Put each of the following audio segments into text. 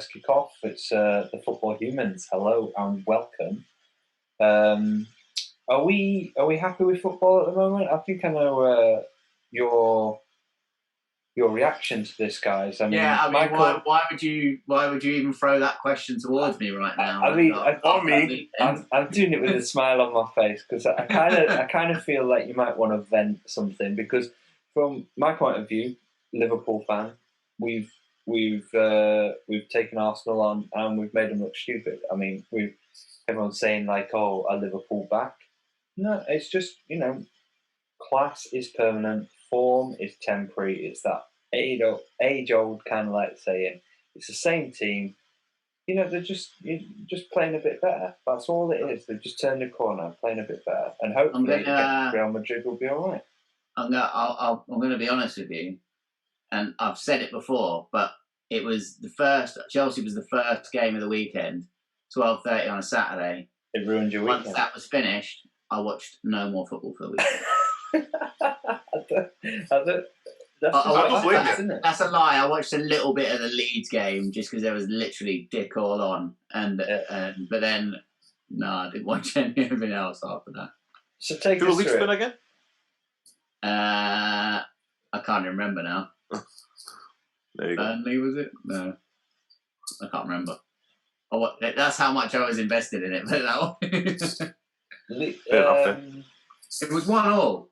let's kick off. It's the Football Humans. Hello and welcome. Are we happy with football at the moment? I think I know your reaction to this, guys. Michael, why would you even throw that question towards me right now? I'm doing it with a smile on my face because I kind of feel like you might want to vent something, because from my point of view, Liverpool fan, we've taken Arsenal on and we've made them look stupid. I mean, everyone's saying like, "Oh, are Liverpool back?" No, it's just, class is permanent, form is temporary. It's that age-old kind of like saying. It's the same team. They're just playing a bit better. That's all it is. They've just turned the corner, playing a bit better, and hopefully Real Madrid will be all right. I'm going to be honest with you, and I've said it before, but it was Chelsea was the first game of the weekend, 12:30 on a Saturday. It ruined your weekend. Once that was finished, I watched no more football for the weekend. That's a lie. I watched a little bit of the Leeds game just because there was literally dick all on, but then I didn't watch anything else after that. So take us through Leeds win again. I can't remember now. There you go. Burnley, was it? No, I can't remember. That's how much I was invested in it. It was 1-1.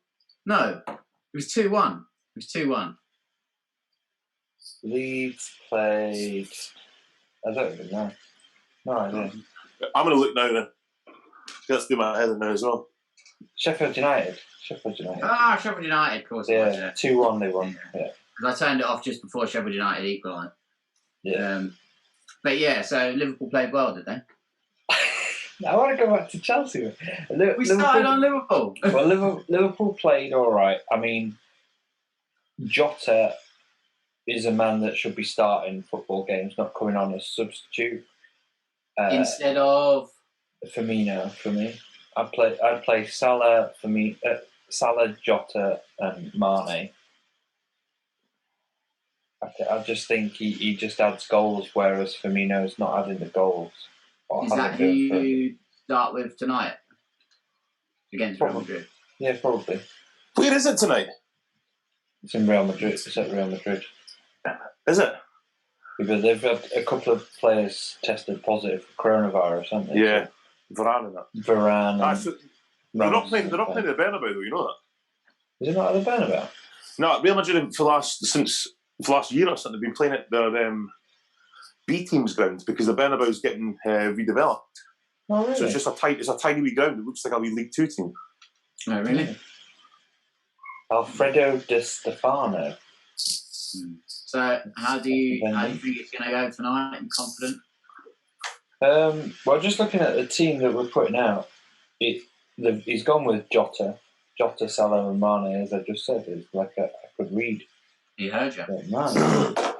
No, it was 2-1. It was 2-1. Leeds played. I don't even know. No idea. I'm going to look now then. Let's do my head in there as well. Sheffield United. Sheffield United, of course. Yeah, 2-1 they won. Yeah. Because I turned it off just before Sheffield United equalised. Yeah. But yeah, so Liverpool played well, did they? I want to go back to Chelsea. We started on Liverpool. Well, Liverpool played all right. I mean, Jota is a man that should be starting football games, not coming on as substitute. Instead of Firmino, for me. I'd play Salah, Salah, Jota and Mane. I just think he just adds goals, whereas Firmino's not adding the goals. Is that who you start with tonight? Against Real Madrid? Yeah, probably. Where is it tonight? It's in Real Madrid. It's at Real Madrid. Is it? Because they've had a couple of players tested positive for coronavirus, haven't they? Yeah, Varane and that. Varane. They're not playing the Bernabeu, though. You know that? Is it not at the Bernabeu? No, Real Madrid for last year or something, they've been playing at their B team's ground because the Bernabeu's getting redeveloped. Oh, really? So it's just a tiny wee ground. It looks like a wee League Two team. Oh, really? Alfredo Di Stefano. So how do you think it's going to go tonight? Are you confident? Well, just looking at the team that we're putting out, he's gone with Jota, Salah and Mane, as I just said. It's like I could read. He heard you. Man,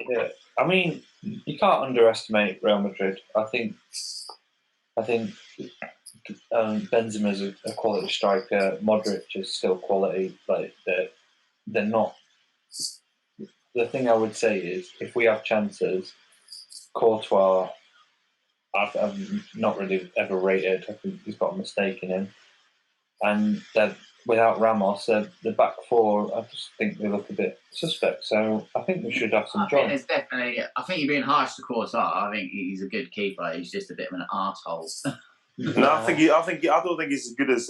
yeah. I mean, you can't underestimate Real Madrid. I think Benzema's a quality striker. Modric is still quality. Like they're not. The thing I would say is, if we have chances, Courtois, I've not really ever rated. I think he's got a mistake in him, and without Ramos, the back four, I just think they look a bit suspect. So I think we should have some joy. I think you're being harsh to Courtois. I think he's a good keeper. He's just a bit of an arsehole. No, I don't think he's as good as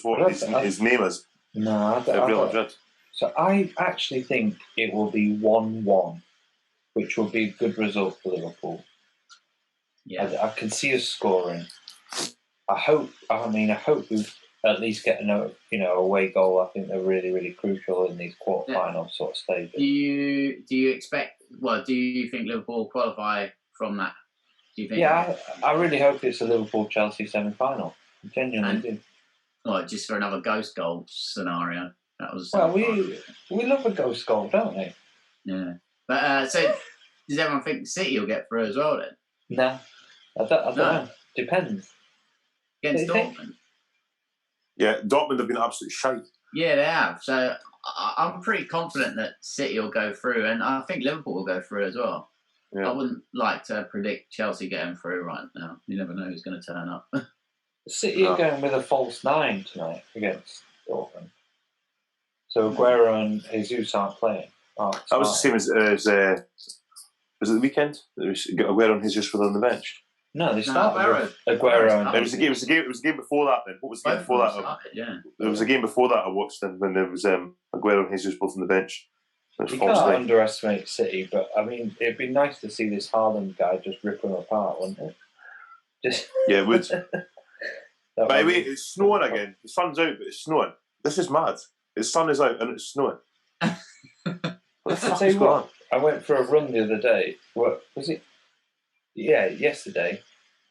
what his name is. No, Real Madrid. So I actually think it will be 1-1, which will be a good result for Liverpool. Yeah, I can see us scoring. I hope we at least get away goal. I think they're really, really crucial in these quarterfinal sort of stages. Do you expect? Well, do you think Liverpool qualify from that? Do you think? Yeah, I really hope it's a Liverpool-Chelsea semi-final. I genuinely do. Well, just for another ghost goal scenario. That was. Well, we love a ghost goal, don't we? Yeah, but so does everyone think City will get through as well then? No, I don't know. Depends. Against Dortmund. Yeah, Dortmund have been absolute shite. Yeah, they have. So I'm pretty confident that City will go through, and I think Liverpool will go through as well. Yeah. I wouldn't like to predict Chelsea getting through right now. You never know who's going to turn up. City are going with a false 9 tonight against Dortmund. So Aguero and Jesus aren't playing. That was the same as was it the weekend? It was Aguero and Jesus were on the bench. No, they started with Aguero and it was a game before that. Then what was the game before that? There was a game before that I watched, and when there was Aguero and Jesus both on the bench. You can't underestimate City, but I mean, it'd be nice to see this Haaland guy just rip them apart, wouldn't it? Yeah, it would. By the way, it's snowing again. The sun's out, but it's snowing. This is mad. The sun is out and it's snowing. What the fuck is going on? I went for a run the other day. What was it? Yeah, yesterday.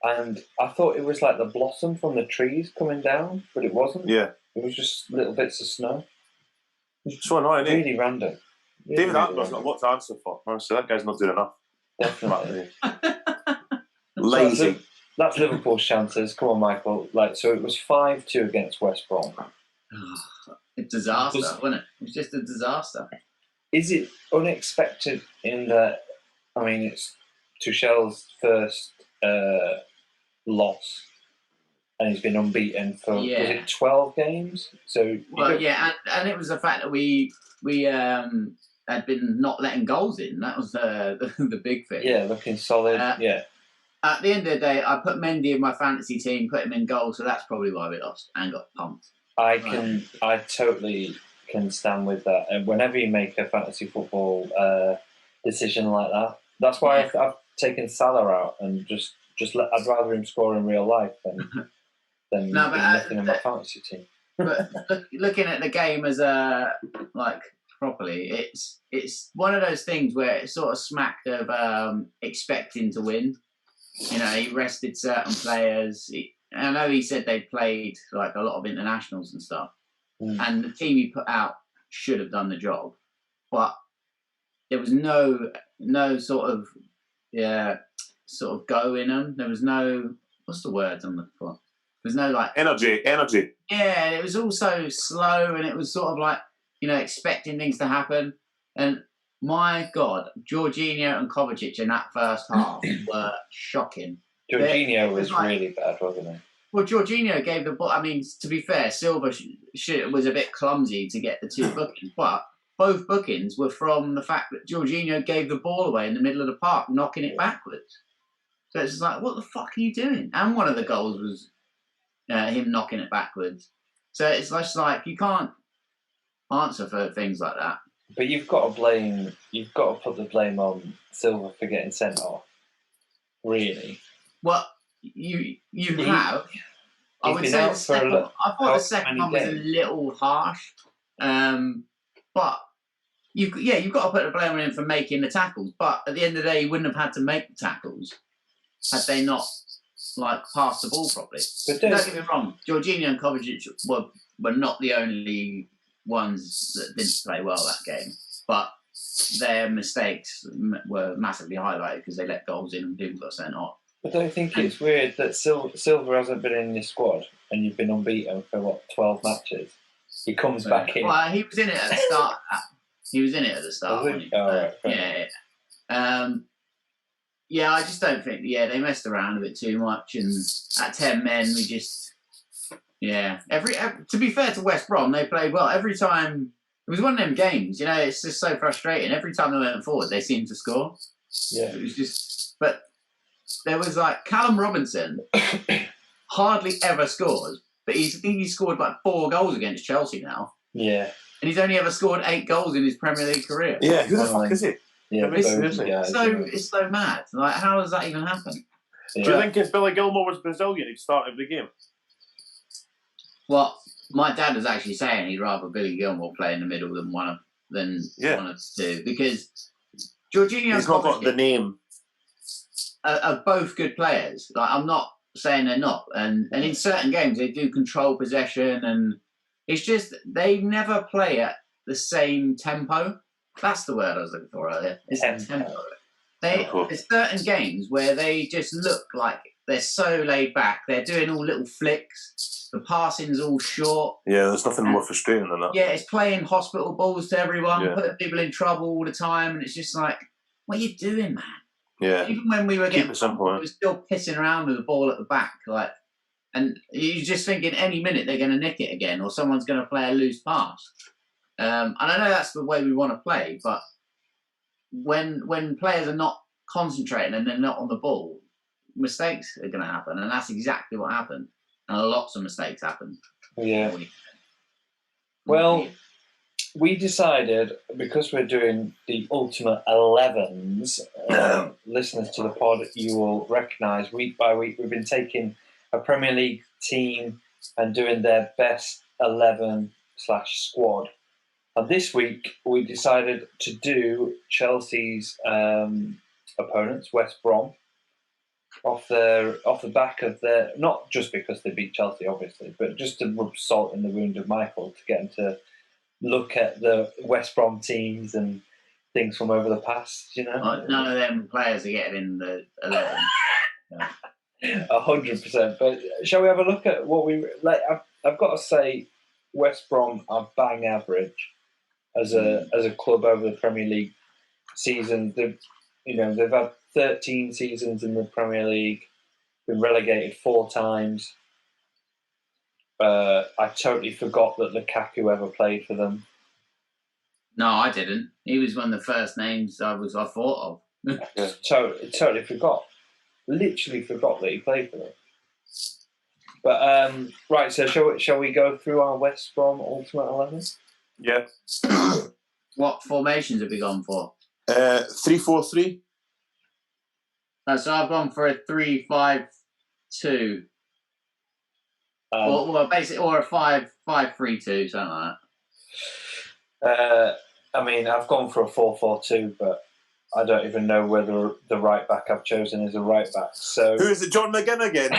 And I thought it was like the blossom from the trees coming down, but it wasn't. Yeah. It was just little bits of snow. It's so annoying, really random. David Attenborough's got a lot to answer for. Honestly, that guy's not doing enough. Definitely. Lazy. That's Liverpool's chances. Come on, Michael. So it was 5-2 against West Brom. A disaster, wasn't it? It was just a disaster. Is it unexpected in that, I mean, it's Tuchel's first loss, and he's been unbeaten for, was it 12 games? So and it was the fact that we had been not letting goals in. That was the big thing. Yeah, looking solid. At the end of the day, I put Mendy in my fantasy team, put him in goal, so that's probably why we lost and got pumped. I totally can stand with that. And whenever you make a fantasy football decision like that, that's why I've taken Salah out and I'd rather him score in real life than nothing in my fantasy team. But looking at the game as properly, it's one of those things where it sort of smacked of expecting to win. You know, he rested certain players. I know he said they played like a lot of internationals and stuff, and the team he put out should have done the job, but there was no sort of go in them. There was no, what's the word I'm looking for? There was no like energy. Yeah, and it was also slow, and it was sort of like, you know, expecting things to happen. And my God, Jorginho and Kovacic in that first half were shocking. Jorginho was really bad, wasn't he? Well, Jorginho gave the ball. I mean, to be fair, Silva was a bit clumsy to get the 2 bookings, but both bookings were from the fact that Jorginho gave the ball away in the middle of the park, knocking it backwards. So it's just like, what the fuck are you doing? And one of the goals was him knocking it backwards. So it's just like, you can't answer for things like that. But you've got to put the blame on Silva for getting sent off. Really? Well, you have. I would say I thought the second one was a little harsh, but you've got to put the blame on him for making the tackles. But at the end of the day, he wouldn't have had to make the tackles had they not passed the ball properly. But don't get me wrong, Jorginho and Kovacic were not the only ones that didn't play well that game, but their mistakes were massively highlighted because they let goals in and people got sent off. I don't think it's weird that Silva hasn't been in your squad and you've been unbeaten for 12 matches. He comes back in. Well, he was in it at the start. Wasn't he? Oh, right. Yeah, I just don't think. Yeah, they messed around a bit too much, and at 10 men, we just. Yeah, to be fair to West Brom, they played well every time. It was one of them games, you know. It's just so frustrating. Every time they went forward, they seemed to score. Yeah, it was just. But there was Callum Robinson, hardly ever scores, but I think he scored 4 goals against Chelsea now. Yeah, and he's only ever scored 8 goals in his Premier League career. Yeah, who the fuck is he? Yeah, it's so mad. How does that even happen? Yeah. Do you think if Billy Gilmore was Brazilian, he'd start every game? Well, my dad was actually saying he'd rather Billy Gilmore play in the middle than one of the 2 because Jorginho. He's not got the name. Are both good players. I'm not saying they're not, and in certain games they do control possession, and it's just they never play at the same tempo. That's the word I was looking for earlier. It's tempo. There's certain games where they just look like they're so laid back. They're doing all little flicks. The passing's all short. Yeah, there's nothing more frustrating than that. Yeah, it's playing hospital balls to everyone, putting people in trouble all the time, and it's just like, what are you doing, man? Yeah. Even when we were getting simple, we were still pissing around with the ball at the back, like, and you're just thinking any minute they're going to nick it again, or someone's going to play a loose pass. And I know that's the way we want to play, but when players are not concentrating and they're not on the ball, mistakes are going to happen, and that's exactly what happened. And lots of mistakes happened. Yeah. Well, we decided, because we're doing the Ultimate 11s, listeners to the pod, you will recognise week by week we've been taking a Premier League team and doing their best 11/squad. And this week we decided to do Chelsea's opponents, West Brom, off the back of their, not just because they beat Chelsea, obviously, but just to rub salt in the wound of Michael, to get him to look at the West Brom teams and things from over the past, you know. None of them players are getting in the 11. 100%. But shall we have a look at what we like? I've got to say, West Brom are bang average as a club over the Premier League season. They've had 13 seasons in the Premier League, been relegated 4 times. I totally forgot that Lukaku ever played for them. No, I didn't. He was one of the first names I thought of. Totally forgot. Literally forgot that he played for them. But right, so shall we go through our West Brom Ultimate 11? Yeah. What formations have we gone for? 3-4-3. So I've gone for a 3-5-2. Well, basically, or a 5-5-3-2, something like that. I mean, I've gone for a 4-4-2, but I don't even know whether the right back I've chosen is a right back. So who is it? John McGinn again.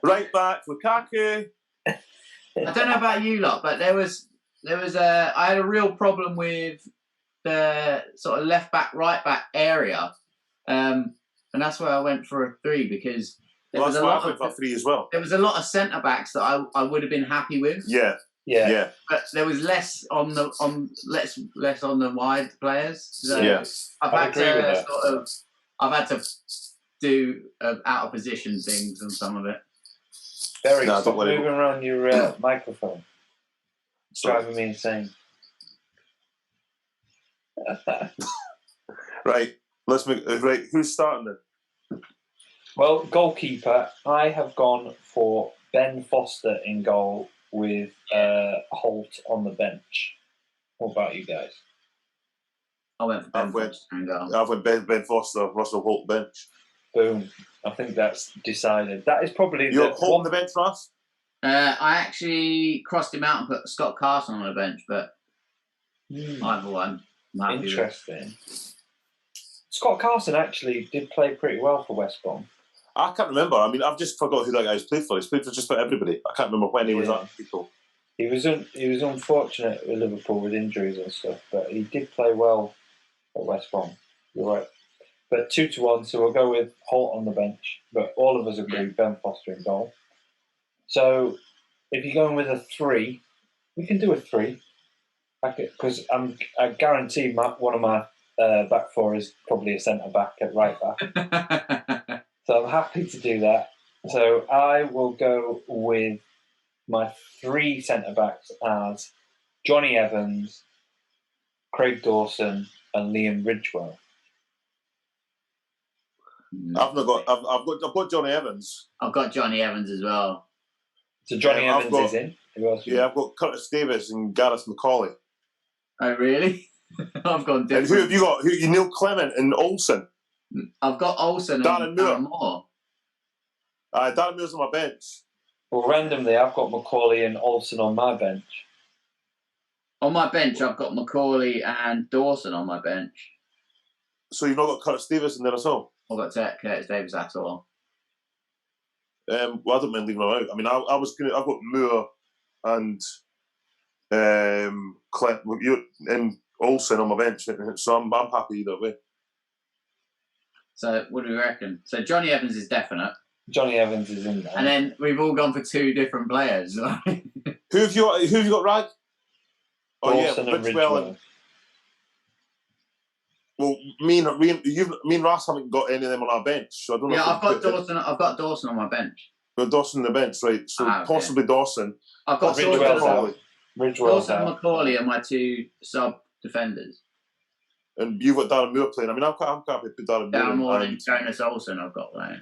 Right back, Lukaku. I don't know about you lot, but there was I had a real problem with the sort of left back, right back area, and that's why I went for a 3, because there was a lot of 3 as well. There was a lot of centre backs that I would have been happy with. Yeah. But there was less on the wide players. So I've had to do out of position things on some of it. Derek, stop moving around your microphone. It's driving me insane. Right. Let's make right. Who's starting then? Well, goalkeeper, I have gone for Ben Foster in goal with Holt on the bench. What about you guys? I went for Ben Foster in goal. I went Ben Foster, Russell Holt bench. Boom. I think that's decided. That is probably You're Holt on the bench, Ross? I actually crossed him out and put Scott Carson on the bench, but either one. Interesting. Scott Carson actually did play pretty well for West Brom. I can't remember. I mean, I've just forgot who that guy's played for. He's played for just about everybody. I can't remember when he was at people. He was unfortunate with Liverpool with injuries and stuff, but he did play well at West Brom. You're right. But 2-1, so we'll go with Holt on the bench. But all of us agree Ben Foster in goal. So if you're going with a 3, we can do a 3. Because I guarantee one of my back 4 is probably a centre back at right back. So I'm happy to do that. So I will go with my 3 centre backs as Johnny Evans, Craig Dawson, and Liam Ridgewell. I've got Johnny Evans. I've got Johnny Evans as well. So Johnny Evans is in. Who else? Yeah, I've got Curtis Davis and Gareth McCauley. Oh really? I've gone different. And who have you got? Neil Clement and Olsen. I've got Olsen and Darren Moore. Darren Moore's on my bench. Well, randomly, I've got McCauley and Olsen on my bench. On my bench, I've got McCauley and Dawson on my bench. So you've not got Curtis Davis in there at all? I've got Curtis Davis at all. Well, I don't mind leaving him out. I mean, I've got Moore and and Olsen on my bench, so I'm happy either way. So what do we reckon? So Johnny Evans is definite. Johnny Evans is in there. And then we've all gone for 2 different players. Who have you got, Rag? Dawson and Ridgewell. Well, me and Ross haven't got any of them on our bench, so I don't know. Yeah, I've got Dawson on my bench. Got Dawson on the bench, right? So possibly Dawson. I've got Ridgewell. Dawson and Macaulay are my two sub defenders. And you've got Darren Moore playing. I mean, I'm happy to put Darren Moore and Jonas Olsen I've got playing.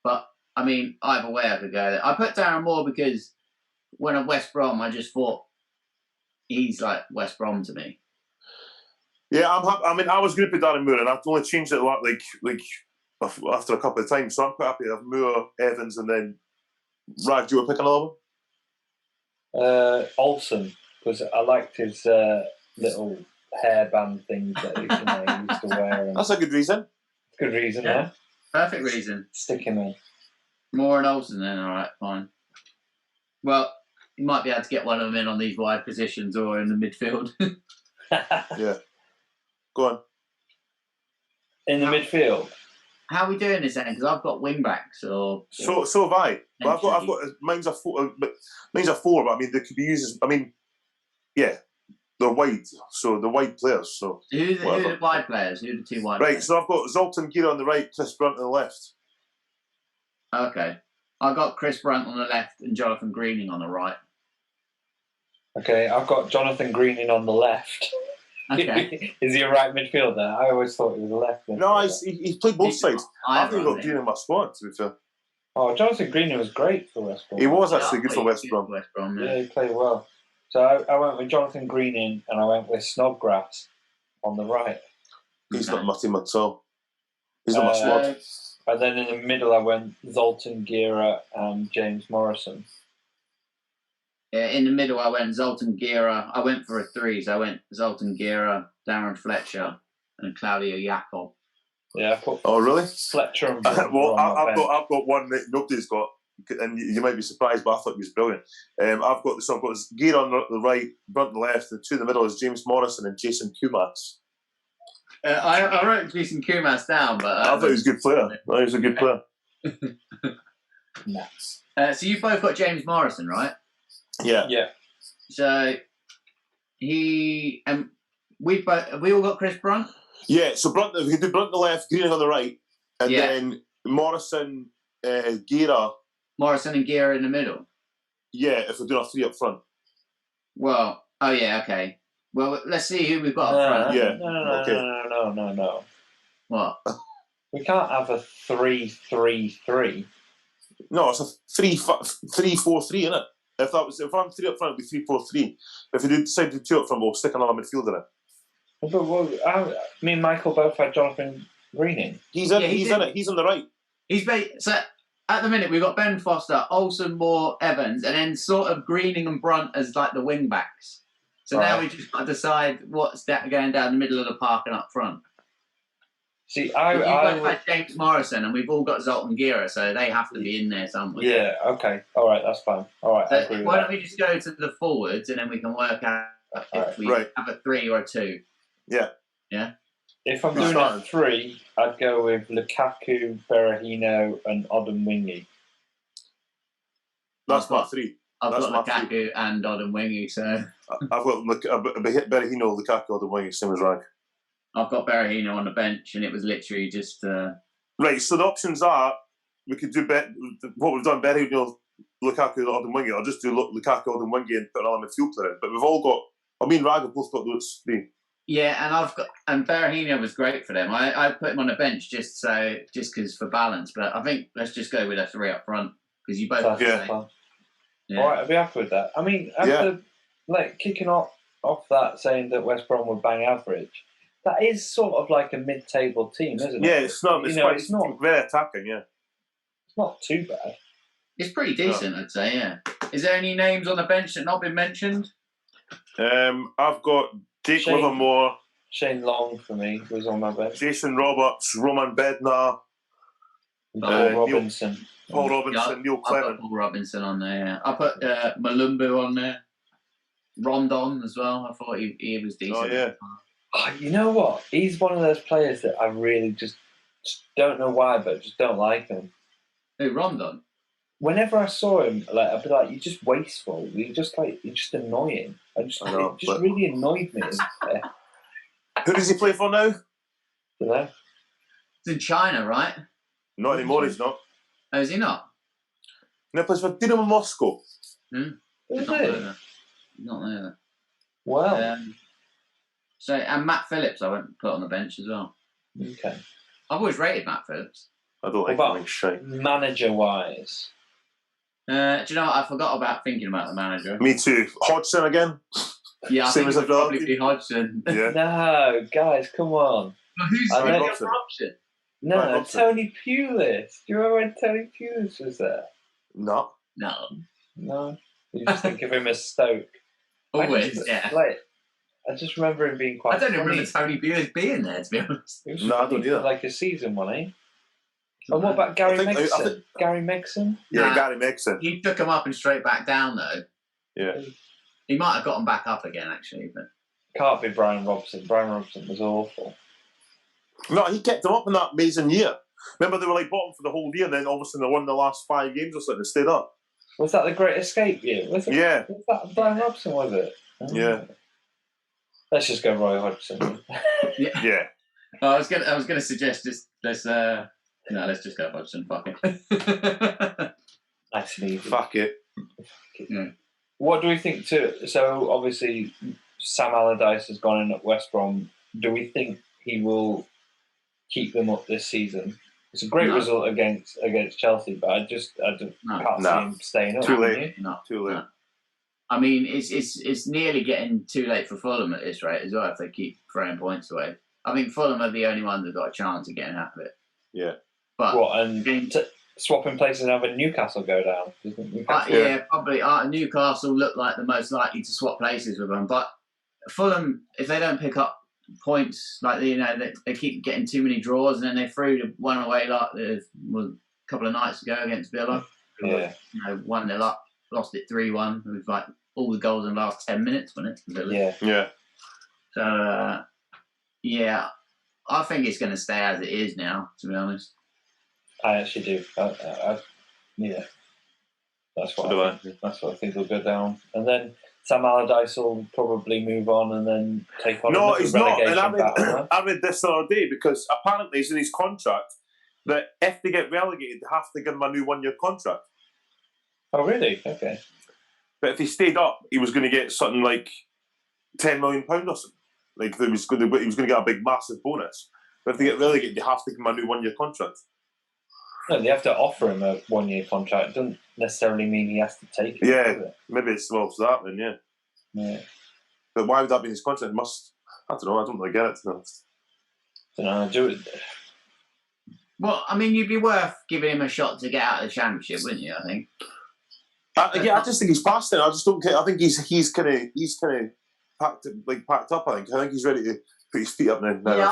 But, I mean, either way I could go there. I put Darren Moore because when I'm West Brom, I just thought he's like West Brom to me. Yeah, I'm happy. I mean, I was going to put Darren Moore, and I've only changed it like after a couple of times. So I'm quite happy to have Moore, Evans, and then Rag. Do you want to pick another one? Olsen, because I liked his little hairband things that he used to wear. And that's a good reason. Good reason, yeah. Perfect reason. Stick him in. Moore and Olsen then, all right, fine. Well, you might be able to get one of them in on these wide positions or in the midfield. Yeah. Go on. In the midfield. How are we doing this then? Because I've got wing backs or so have I. But I've got mine's a 4, but I mean they could be used as, I mean, yeah. They're wide, so the wide players. So who are the wide players? Who are the two wide players? So I've got Zoltan Gira on the right, Chris Brunt on the left. Okay. I've got Chris Brunt on the left and Jonathan Greening on the right. Okay, I've got Jonathan Greening on the left. Okay. Is he a right midfielder? I always thought he was a left midfielder. No, he's played both sides. I've even got Greening in my squad, to be fair. Oh, Jonathan Greening was great for West Brom. He was actually good for West Brom. Yeah, he played well. So I went with Jonathan Greening and I went with Snodgrass on the right. He's not my team at all. He's not my squad. And then in the middle I went Zoltan Gira and James Morrison. Yeah, in the middle I went Zoltan Gira. I went for a 3, so I went Zoltan Gira, Darren Fletcher and Claudio Jacob. Yeah, I put really? Fletcher and well, I've got one that nobody's got. And you might be surprised, but I thought he was brilliant. I've got Gear on the right, Brunt on the left, and 2 in the middle is James Morrison and Jason Kumas. I wrote Jason Kumas down, but I thought he was a good player. He was a good player. Nuts. So you both got James Morrison, right? Yeah. Yeah. So we all got Chris Brunt. Yeah. So Brunt, we can do Brunt on the left, Greening on the right, and then Morrison, Gira. Morrison and Gira in the middle. Yeah, if we're doing a 3 up front. Well, okay. Well, let's see who we've got up front. Yeah. No. What? We can't have a 3-3-3. No, it's a 3-4-3, isn't it? If I'm 3 up front, it'd be 3-4-3. If we decide to do 2 up front, we'll stick another midfielder in it. But me and Michael both had Jonathan Greening. He's in it. He's on the right. So at the minute we've got Ben Foster, Olsen, Moore, Evans, and then sort of Greening and Brunt as like the wing backs. So now we just got to decide what's going down the middle of the park and up front. See, I had James Morrison, and we've all got Zoltan Gira, so they have to be in there somewhere. Yeah. Okay. All right. That's fine. All right. So I agree with why that. don't we just go to the forwards, and then we can work out if we have a 3 or a 2. Yeah. Yeah. If I'm doing a 3, I'd go with Lukaku, Berahino, and Odemwingie. That's my 3. I've got Lukaku and Odemwingie, so I've got Berahino, Lukaku, Odemwingie, same as Rag. I've got Berahino on the bench, and it was literally just. Right, so the options are we could do what we've done: Berahino, Lukaku, Odemwingie. I'll just do Lukaku, Odemwingie, and put another midfield player in. But we've all got. Me and Rag have both got those 3. Yeah, and Berahino was great for them. I put him on the bench just because for balance. But I think let's just go with a 3 up front because you both. All right, I'll be happy with that. I mean, after kicking off that saying that West Brom would bang average, that is sort of like a mid-table team, isn't it? Yeah, it's not. It's not very attacking. Yeah, it's not too bad. It's pretty decent, I'd say. Yeah. Is there any names on the bench that not been mentioned? I've got Jake Livermore, Shane Long for me was on my bench. Jason Roberts, Roman Bednar, Paul Robinson, Neil Clement. I put Paul Robinson on there. Yeah. I put Malumbu on there. Rondon as well. I thought he was decent. Oh yeah. Oh, you know what? He's one of those players that I really just don't know why, but just don't like him. Who, Rondon? Whenever I saw him, I'd be like, "You're just wasteful. You're just annoying." It really annoyed me. Who does he play for now? No. It's in China, right? Not anymore, he's not. Oh, is he not? No, plays for Dynamo Moscow. Is Not it? there. Not there. Wow. And Matt Phillips, I went put on the bench as well. Okay. I've always rated Matt Phillips. I don't like him shite. Manager-wise? Do you know what? I forgot about thinking about the manager. Me too. Hodgson again? Yeah, I Same think as it would probably be Hodgson. Yeah. No, guys, come on. Well, who's the other option? No, Tony Pulis. Do you remember when Tony Pulis was there? No. No. You just think of him as Stoke. Always, I just remember him being quite. I don't remember Tony Pulis being there, to be honest. No, I don't either. Like a season, wasn't he? And what about Gary Megson? Gary Megson? Yeah, Gary Megson. He took him up and straight back down, though. Yeah. He might have got him back up again, actually. But can't be Brian Robson. Brian Robson was awful. No, he kept them up in that amazing year. Remember, they were like bottom for the whole year, and then all of a sudden they won the last 5 games or something and stayed up. Was that the Great Escape year? Yeah. Was that Brian Robson, was it? Yeah. Let's just go Roy Hodgson. Yeah. I was gonna suggest let's just go Hodgson. Fuck it. Actually, fuck it. Yeah. What do we think? So obviously, Sam Allardyce has gone in at West Brom. Do we think he will keep them up this season? It's a great result against Chelsea, but I just can't see him staying up. Too late. Too late. I mean, it's nearly getting too late for Fulham at this rate as well if they keep throwing points away. I think Fulham are the only ones that got a chance of getting out of it. Yeah. But swapping places and having Newcastle go down? Probably. Newcastle look like the most likely to swap places with them. But Fulham, if they don't pick up points, they keep getting too many draws, and then they threw one away like a couple of nights ago against Villa. Yeah. 1-0 up, lost it 3-1. It was like all the goals in the last 10 minutes, wasn't it? Villa. Yeah. Yeah. So, I think it's going to stay as it is now, to be honest. I actually do. That's what I think will go down. And then Sam Allardyce will probably move on and then take on No, another he's not. relegation And battle. I read this the other day because apparently it's in his contract that if they get relegated, they have to give him a new 1-year contract. Oh, really? Okay. But if he stayed up, he was going to get something like £10 million or something. Like he was going to get a big, massive bonus. But if they get relegated, they have to give him a new 1-year contract. No, they have to offer him a 1-year contract. It doesn't necessarily mean he has to take it. Yeah, maybe it's for that then, yeah. Yeah. But why would that be in his contract? I don't know, I don't really get it, to be honest. I don't know, do it. Well, I mean, you'd be worth giving him a shot to get out of the Championship, wouldn't you, I think? I just think he's past it. I just don't care. I think he's kind of packed up. I think he's ready to put his feet up now. Yeah,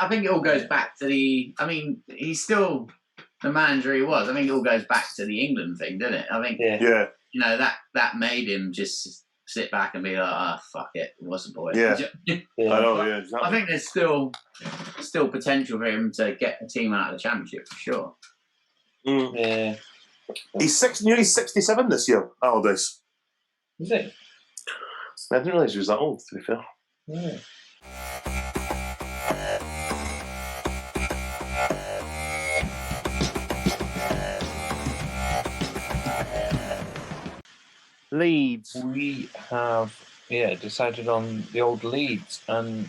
I think it all goes back to the. I mean, he's still the manager he was. I think it all goes back to the England thing, doesn't it? I think that made him just sit back and be like, fuck it, what's the point? Yeah, I know. Yeah, exactly. I think there's still potential for him to get a team out of the Championship for sure. Mm. Yeah. He's nearly 67 this year, Allardyce. Is he? I didn't realise he was that old, to be fair. Yeah. Leeds. We have decided on the old Leeds, and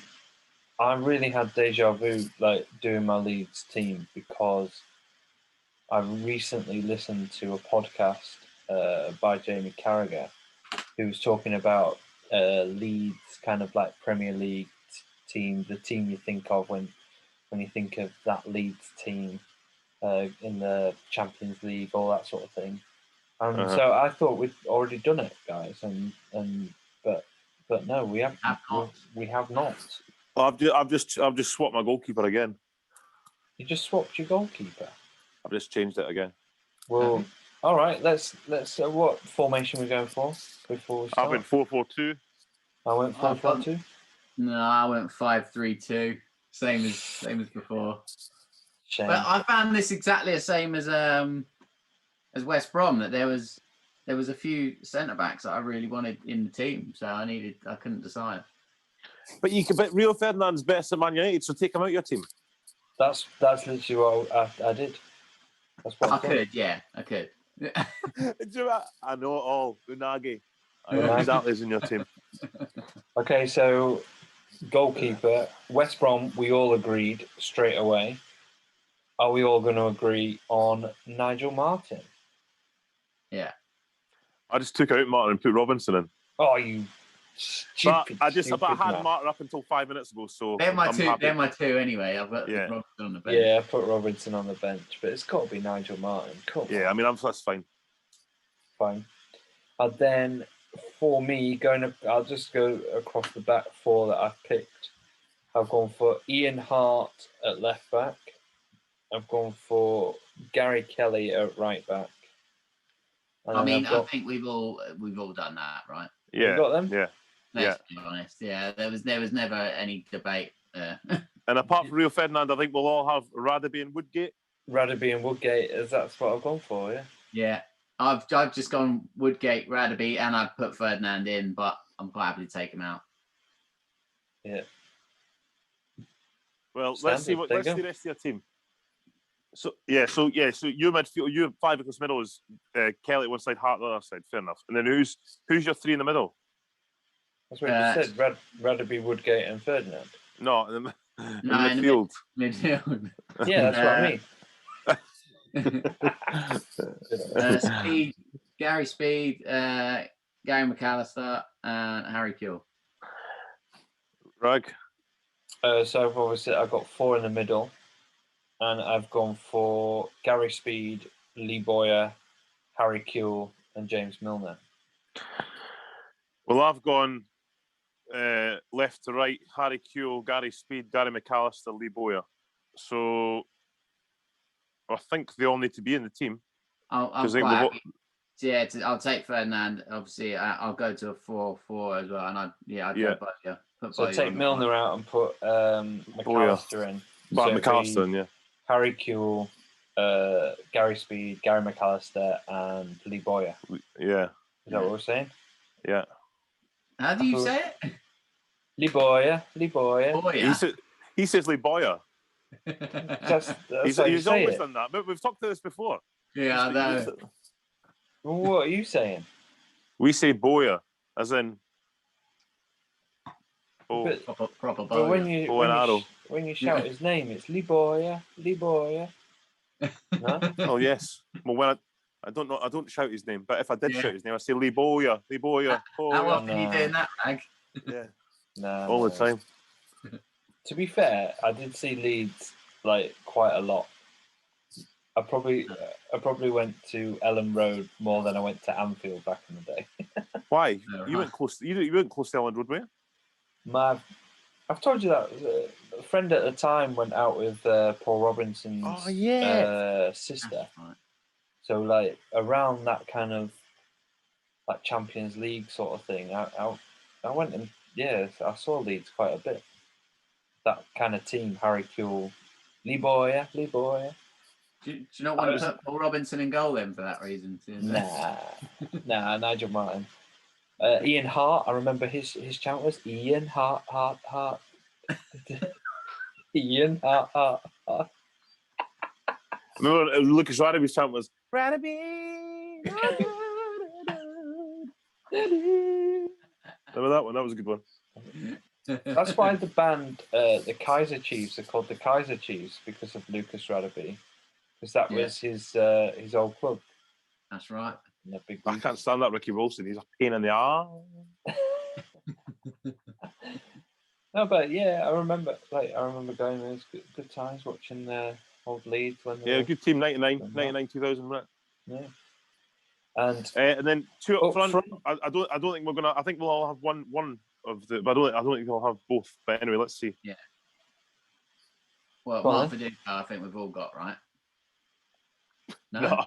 I really had deja vu doing my Leeds team because I recently listened to a podcast by Jamie Carragher who was talking about Leeds, kind of like Premier League team, the team you think of when you think of that Leeds team in the Champions League, all that sort of thing. So I thought we'd already done it, guys, but no, we have not. I've just swapped my goalkeeper again. You just swapped your goalkeeper. I've just changed it again. Well, all right. Let's. What formation are we going for before we start? I went 4-4-2. I went 4-4-2. No, I went 5-3-2. Same as before. Shame. But I found this exactly the same as West Brom. That there was a few centre backs that I really wanted in the team, so I couldn't decide. But Rio Ferdinand's best at Man United, so take him out of your team. That's literally what I did. That's what I could. I know it all. Unagi. I know exactly who's in your team. Okay, so goalkeeper, West Brom, we all agreed straight away. Are we all going to agree on Nigel Martin? Yeah. I just took out Martin and put Robinson in. Oh, you stupid! But I had man. Martin up until 5 minutes ago, so they're my two. They're my two anyway. I've got Robinson on the bench. Yeah, I put Robinson on the bench, but it's got to be Nigel Martin. Come on. I mean, that's fine. Fine. And then for me, I'll just go across the back four that I've picked. I've gone for Ian Hart at left back. I've gone for Gary Kelly at right back. And I think we've all done that, right? Yeah, you got them. Yeah, Let's be honest. Yeah, there was never any debate there. And apart from Rio Ferdinand, I think we'll all have Radaby and Woodgate. Radaby and Woodgate, that's what I've gone for. Yeah. Yeah, I've just gone Woodgate, Radaby, and I've put Ferdinand in, but I'm quite happy to take him out. Yeah. Well, let's see the rest of your team. So your midfield, you have 5 across the middle is Kelly at one side, Hart at the other side. Fair enough. And then who's your 3 in the middle? That's what you said. Radaby, Woodgate, and Ferdinand. No, in the midfield. Midfield. Yeah, that's what I mean. Speed, Gary Speed, Gary McAllister, and Harry Kewell. Rag. So I've got 4 in the middle, and I've gone for Gary Speed, Lee Boyer, Harry Kewell, and James Milner. Well, I've gone left to right: Harry Kewell, Gary Speed, Gary McAllister, Lee Boyer. So I think they all need to be in the team. I'll take Ferdinand. Obviously, I'll go to a 4-4 as well, and I'd go Boyer. So take Milner out and put McAllister in. McAllister in, yeah. Harry Kewell, Gary Speed, Gary McAllister, and Lee Boyer. Yeah. Is that what we're saying? Yeah. How do you say it? Lee Boyer. He says Lee Boyer. He's always done that. But we've talked about this before. Yeah, I know. Well, what are you saying? We say Boyer, as in proper Boyer. But when you shout his name, it's Lee Boyer. No? Oh yes. Well, when I don't know, I don't shout his name. But if I did shout his name, I say Lee Boyer. How often are you doing that, Rag? Yeah. All the time. To be fair, I did see Leeds quite a lot. I probably went to Ellen Road more than I went to Anfield back in the day. Why? You went close. You went close to Ellen Road, were you? I've told you that a friend at the time went out with Paul Robinson's sister. Right. So around that kind of Champions League sort of thing, I went and I saw Leeds quite a bit. That kind of team: Harry Kewell, Lee Boyer. Do you not want to put Paul Robinson in goal then for that reason? Nah, Nigel Martin. Ian Hart, I remember his chant was Ian Hart. Ian Hart. Remember Lucas Radaby's chant was Radaby. Remember that one? That was a good one. That's why the band, the Kaiser Chiefs, are called the Kaiser Chiefs because of Lucas Radaby. Because that was his old club. That's right. I can't stand that Ricky Wilson. He's a pain in the arse. No, but I remember going there. Good times watching old Leeds when good team. 99, 2000, right? Yeah. And then two up front. I don't think we're gonna. I think we'll all have one of the. But I don't think we'll have both. But anyway, let's see. Yeah. Well, Mark Viduka, I think we've all got right. No.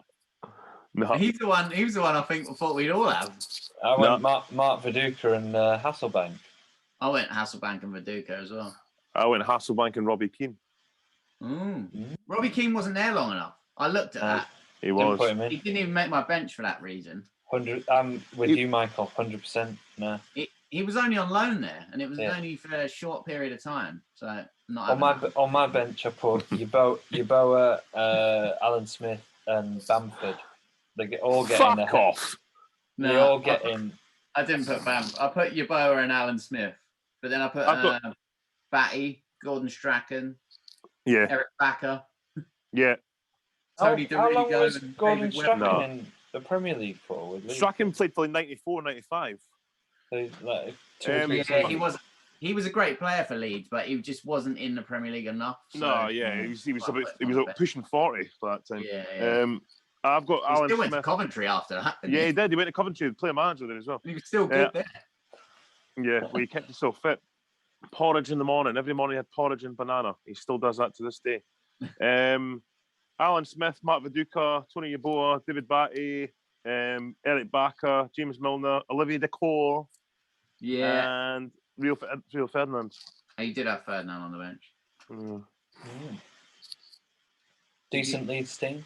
He's the one. I thought we'd all have. I went Mark Viduka and Hasselbank. I went Hasselbank and Viduka as well. I went Hasselbank and Robbie Keane. Robbie Keane wasn't there long enough. I looked at that. He was. He didn't even make my bench for that reason. 100. I'm with you, Michael. 100%. No. He was only on loan there, and it was only for a short period of time. So on my bench, I put Yeboah, Alan Smith, and Bamford. They all get in. Fuck off. They all get in. I didn't put Bamford. I put Yeboah and Alan Smith, but then I put Batty, Gordon Strachan, Eric Backer. Yeah. Tony how long was Gordon Strachan in the Premier League for? Strachan played till 94, 95. So, he was a great player for Leeds, but he just wasn't in the Premier League enough. So, he was pushing 40 for that time. Yeah. I've got he Alan still went Smith. to Coventry after that. He did. He went to Coventry to play a manager there as well. He was still good there. Yeah, well, he kept himself fit. Porridge in the morning. Every morning he had porridge and banana. He still does that to this day. Alan Smith, Mark Viduka, Tony Yeboah, David Batty, Eric Backer, James Milner, Olivier Decour, and Rio Ferdinand. Oh, you did have Ferdinand on the bench. Decent Leeds team.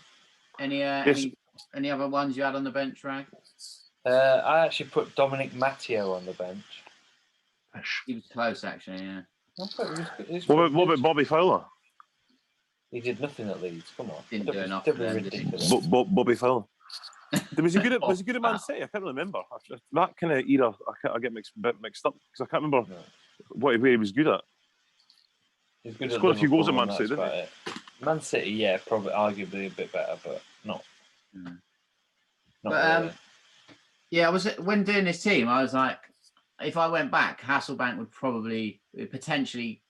Any other ones you had on the bench, Rag? I actually put Dominic Matteo on the bench. He was close, actually. Yeah. What about Bobby Fowler? He did nothing at Leeds. Come on, didn't do enough. Ridiculous. Bobby Fowler. Was he good at Man City? I can't remember. That kind of era, I get mixed up because I can't remember where he was good at. He's good. He scored a few goals at Man City, didn't he? Man City, probably arguably a bit better, but not. Really. When doing this team, I was like, if I went back, Hasselbank would probably potentially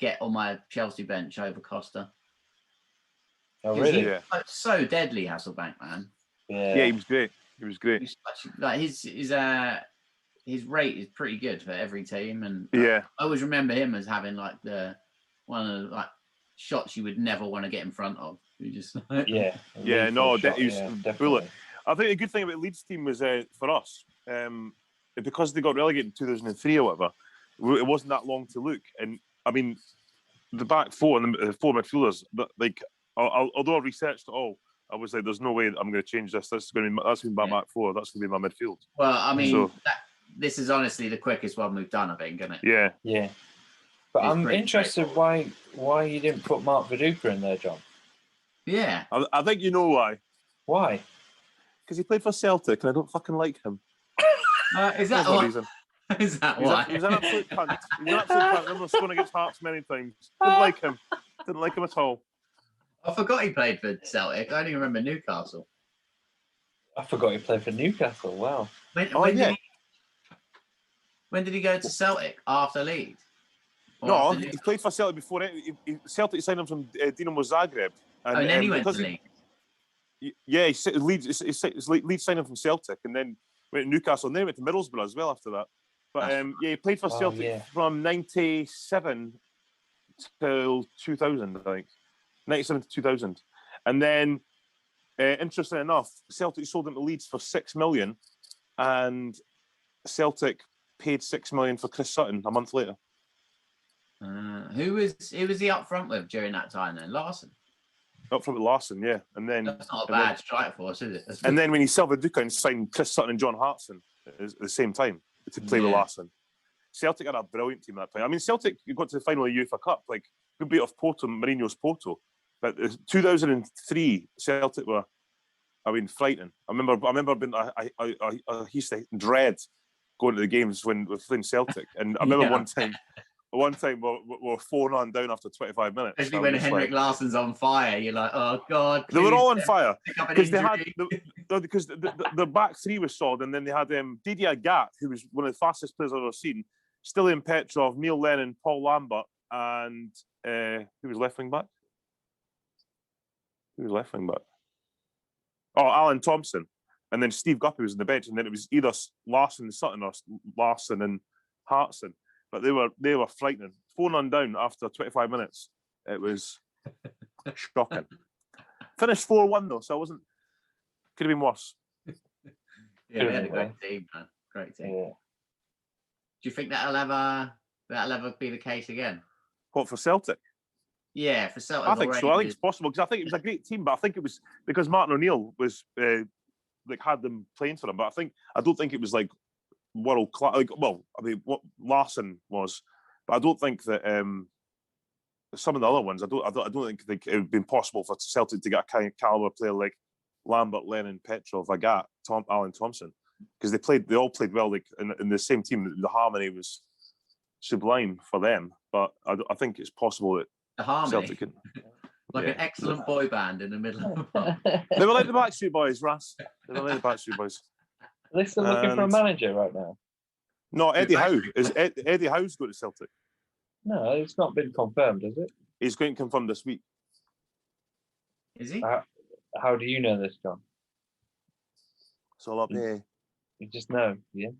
get on my Chelsea bench over Costa. Oh, really? Yeah. So deadly, Hasselbank, man. Yeah, he was great. Like his rate is pretty good for every team, and I always remember him as having like one of the shots you would never want to get in front of. You just definitely. I think the good thing about Leeds team was for us, because they got relegated in 2003 or whatever, it wasn't that long to look. And I mean, the back four and the four midfielders, like, although I researched it all, I was like, "There's no way I'm going to change this. That's going to be my back four. That's going to be my midfield." Well, I mean, this is honestly the quickest one we've done, I think, isn't it? Yeah. But I'm interested why you didn't put Mark Viduka in there, John. Yeah. I think you know why. Why? Because he played for Celtic, and I don't fucking like him. Is that why? Is that why? He's an absolute cunt. He's an absolute cunt. I remember scoring against Hearts many times. Didn't like him. Didn't like him at all. I forgot he played for Celtic. I only remember Newcastle. I forgot he played for Newcastle. Wow. When did he go to Celtic? After Leeds? No, he played for Celtic before. Celtic signed him from Dinamo Zagreb. And then he went to Leeds. Leeds signed him from Celtic, and then went to Newcastle, and then went to Middlesbrough as well after that. But he played for Celtic from 97 till 2000, I think. 97 to 2000. And then, interestingly enough, Celtic sold him to Leeds for $6 million, and Celtic paid $6 million for Chris Sutton a month later. Who was he up front with during that time then? Larson? Up front with Larson, yeah. And then that's not a bad strike force, is it? And then when he sold Viduka and signed Chris Sutton and John Hartson at the same time to play with Larson. Celtic had a brilliant team at that time. I mean, Celtic got to the final of the UEFA Cup, like, good beat off Porto, Mourinho's Porto. But 2003, Celtic were, frightening. I remember being, I used to dread going to the games when we were playing Celtic. And I remember one time we were 4-0 down after 25 minutes. Especially when Henrik Larsson's on fire, you're like, oh God. They were all on fire because because the back three was solid, and then they had Didier Gat, who was one of the fastest players I've ever seen, Stilian Petrov, Neil Lennon, Paul Lambert, and who was left wing back? Oh, Alan Thompson. And then Steve Guppy was on the bench, and then it was either Larson and Sutton or Larson and Hartson. But they were frightening. 4-0 down after 25 minutes. It was shocking. Finished 4-1 though, so I wasn't. Could have been worse. Yeah, we had a great team, man. Great team. Yeah. Do you think that'll ever be the case again? What, for Celtic? Yeah, for Celtic. I think so. I think it's possible because I think it was a great team, but I think it was because Martin O'Neill was the had them playing for him, but I don't think it was like world class. Like, well, I mean, what Larson was, but I don't think that some of the other ones. I don't think it would have been possible for Celtic to get a caliber player like Lambert, Lennon, Petrov, Agat, Alan Thompson, because they all played well, like in the same team. The harmony was sublime for them, but I think it's possible that the harmony, Celtic can, like an excellent boy band in the middle of They were like the Backstreet Boys, Ras. They were like the Backstreet Boys. Are they still looking for a manager right now? No, Eddie Howe. Eddie Howe's going to Celtic? No, it's not been confirmed, has it? He's going to confirm this week. Is he? How do you know this, John? It's all up here. You just know, yeah?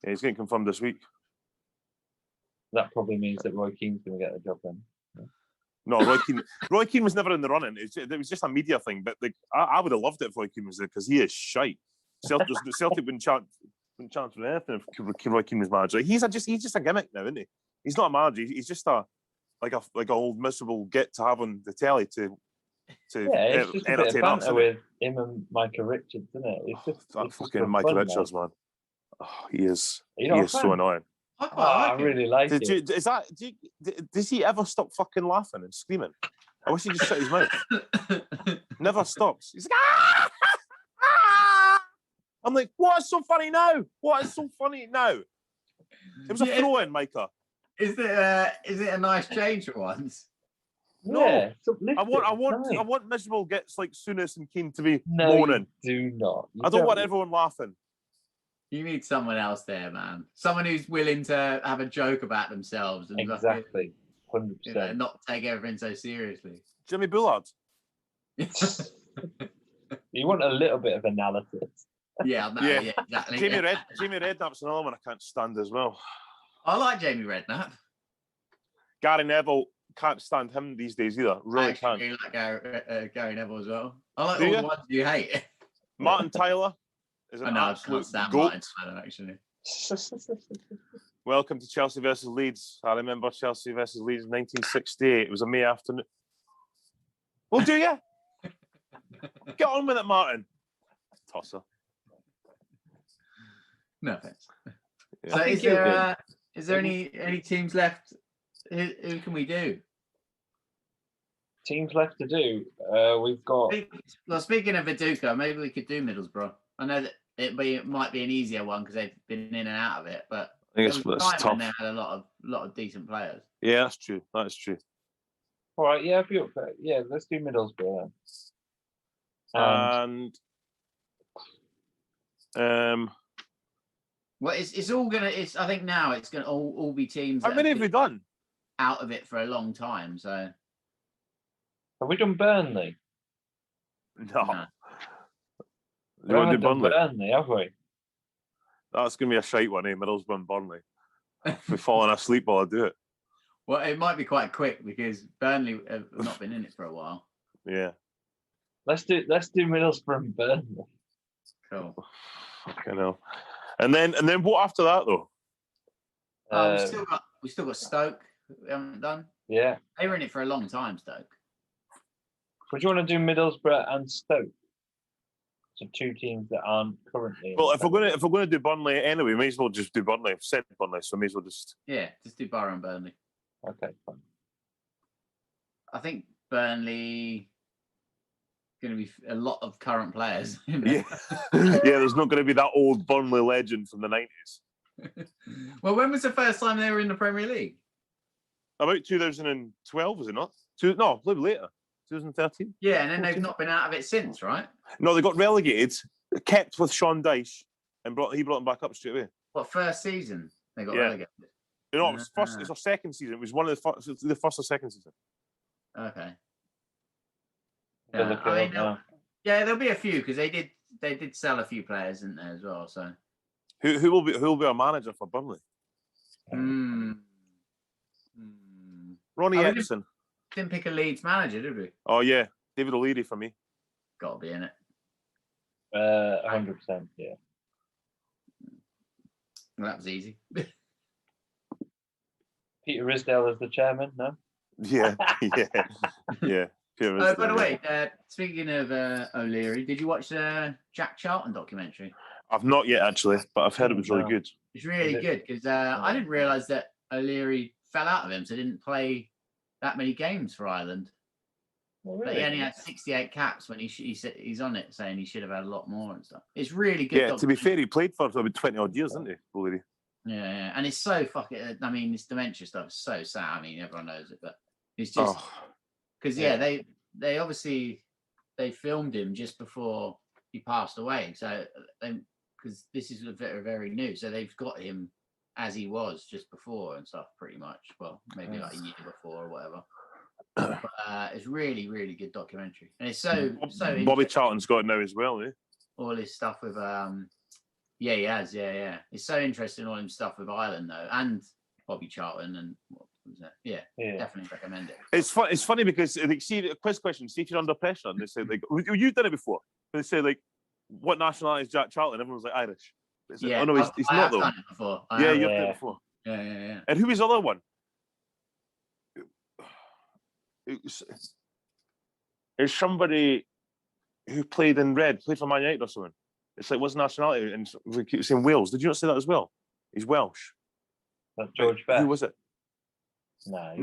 Yeah, he's getting confirmed this week. That probably means that Roy Keane's going to get the job then. Yeah. No, Roy Keane was never in the running. It was just a media thing. But like, I would have loved it if Roy Keane was there because he is shite. Celtic wouldn't chance for anything if Roy Keane was manager. He's just a gimmick now, isn't he? He's not a manager. He's just like an old miserable get to have on the telly to it's just a bit of banter with him and Micah Richards, isn't it? It's just that fucking Micah Richards, man. Oh, he is so annoying. I really like it. Does he ever stop fucking laughing and screaming? I wish he just shut his mouth. Never stops. He's like, ah! I'm like, what is so funny now? What is so funny now? It was a throw-in, Micah. Is it a nice change for once? No, I want miserable gets like Souness and Keane to be No, moaning. do not. I don't want everyone laughing. You need someone else there, man. Someone who's willing to have a joke about themselves and exactly, 100%. Not take everything so seriously. Jimmy Bullard. You want a little bit of analysis. Yeah, exactly. Jamie Redknapp's another one I can't stand as well. I like Jamie Redknapp. Gary Neville, can't stand him these days either. Really can't. I like Gary Neville as well. I like all the ones you hate. Martin Tyler is an absolute goat. Martin Tyler, actually. Welcome to Chelsea versus Leeds. I remember Chelsea versus Leeds in 1968. It was a May afternoon. Well, do you? Get on with it, Martin. Tosser. No thanks. Yeah. So is there any teams left? Who can we do? Teams left to do. We've got. Well, speaking of Viduka, maybe we could do Middlesbrough. I know that it might be an easier one because they've been in and out of it, but I think it's tough. They had a lot of decent players. Yeah, that's true. That's true. All right, yeah, let's do Middlesbrough then. Well, it's all gonna. I think now it's gonna all be teams. How many have we done? Out of it for a long time. So have we done Burnley? No. We haven't done Burnley, have we? That's gonna be a shite one, Middlesbrough and Burnley. We're falling asleep while I do it. Well, it might be quite quick because Burnley have not been in it for a while. Yeah. Let's do Middlesbrough and Burnley. Cool. Fucking hell. And then what after that though? We still got Stoke. We haven't done. Yeah. They were in it for a long time, Stoke. Would you want to do Middlesbrough and Stoke? So two teams that aren't currently. Well, if we're gonna do Burnley anyway, we may as well just do Burnley. I've said Burnley, so we may as well just. Yeah, just do Borough and Burnley. Okay, fine. I think Burnley going to be a lot of current players. Yeah, there's not going to be that old Burnley legend from the 90s. Well, when was the first time they were in the Premier League? About 2012, was it not? No, a little later. 2013. Yeah, and then they've not been out of it since, right? No, they got relegated, kept with Sean Dyche, and he brought them back up straight away. What, first season they got relegated? No, it was first. It's our second season. It was one of the first or second season. Okay. Yeah, there'll be a few because they did sell a few players, didn't they, as well? So who will be our manager for Burnley? Ronnie Edson. Didn't pick a Leeds manager, did we? Oh yeah, David O'Leary for me. Got to be in it. 100%. Yeah. Well, that was easy. Peter Ridsdale as the chairman, no? Yeah. By the way, speaking of O'Leary, did you watch the Jack Charlton documentary? I've not yet actually, but I've heard it was really good. It's really good because I didn't realise that O'Leary fell out of him, so didn't play that many games for Ireland. Well, really? But he only had 68 caps when he said he's on it, saying he should have had a lot more and stuff. It's really good. Yeah, to be fair, he played for about 20 odd years, didn't he, O'Leary? Yeah, and it's so fucking. I mean, this dementia stuff is so sad. I mean, everyone knows it, but it's just because they obviously they filmed him just before he passed away, so because this is very, very new, so they've got him as he was just before and stuff, pretty much. Well, maybe like a year before or whatever. But it's really, really good documentary, and it's so Bobby Charlton's got it now as well, eh? All his stuff with yeah, he has, yeah. It's so interesting, all his stuff with Ireland though, and Bobby Charlton, and what was that? Yeah, definitely recommend it. It's funny because like, see a quiz question. See if you're under pressure, and they say like, "You've done it before." They say like, "What nationality is Jack Charlton?" Everyone's like Irish. Like, yeah, oh no, he's not though. Done it before. You've done it before. Yeah. And who was the other one? There's somebody who played in red, played for Man United or something. It's like, what's nationality? And we keep saying Wales. Did you not say that as well? He's Welsh. That's George Best. Who was it? No.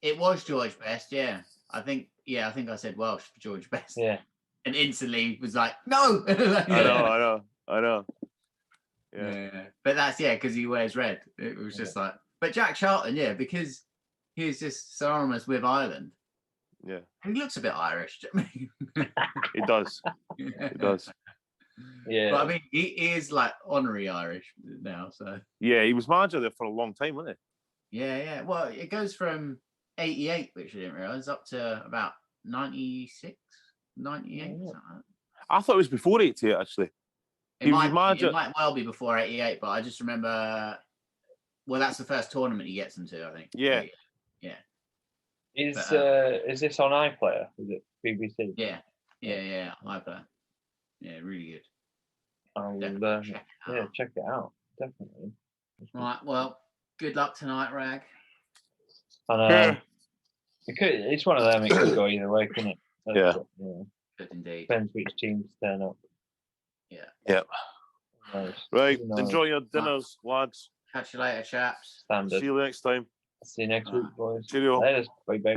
It was George Best, yeah. I think I said Welsh for George Best. Yeah. And instantly was like, no! I know. Yeah. But that's, because he wears red. It was just like, but Jack Charlton, because he was just synonymous with Ireland. Yeah. He looks a bit Irish. He does. He does. Yeah. But I mean, he is like honorary Irish now, so. Yeah, he was manager there for a long time, wasn't he? Yeah. Well, it goes from 88, which I didn't realise, up to about 96, 98, something like that. I thought it was before 88, actually. It might well be before 88, but I just remember, well, that's the first tournament he gets into, I think. Yeah. Is this on iPlayer? Is it BBC? Yeah, iPlayer. Yeah, really good. I'll check it out. Definitely. Right, well, good luck tonight, Rag. It's one of them. It could go either way, couldn't it? Yeah. Good indeed. Depends which teams turn up. Yeah. Nice. Right. Enjoy your dinners, lads. Catch you later, chaps. Standard. See you next time. See you next week, boys. Cheerio. Later. Bye.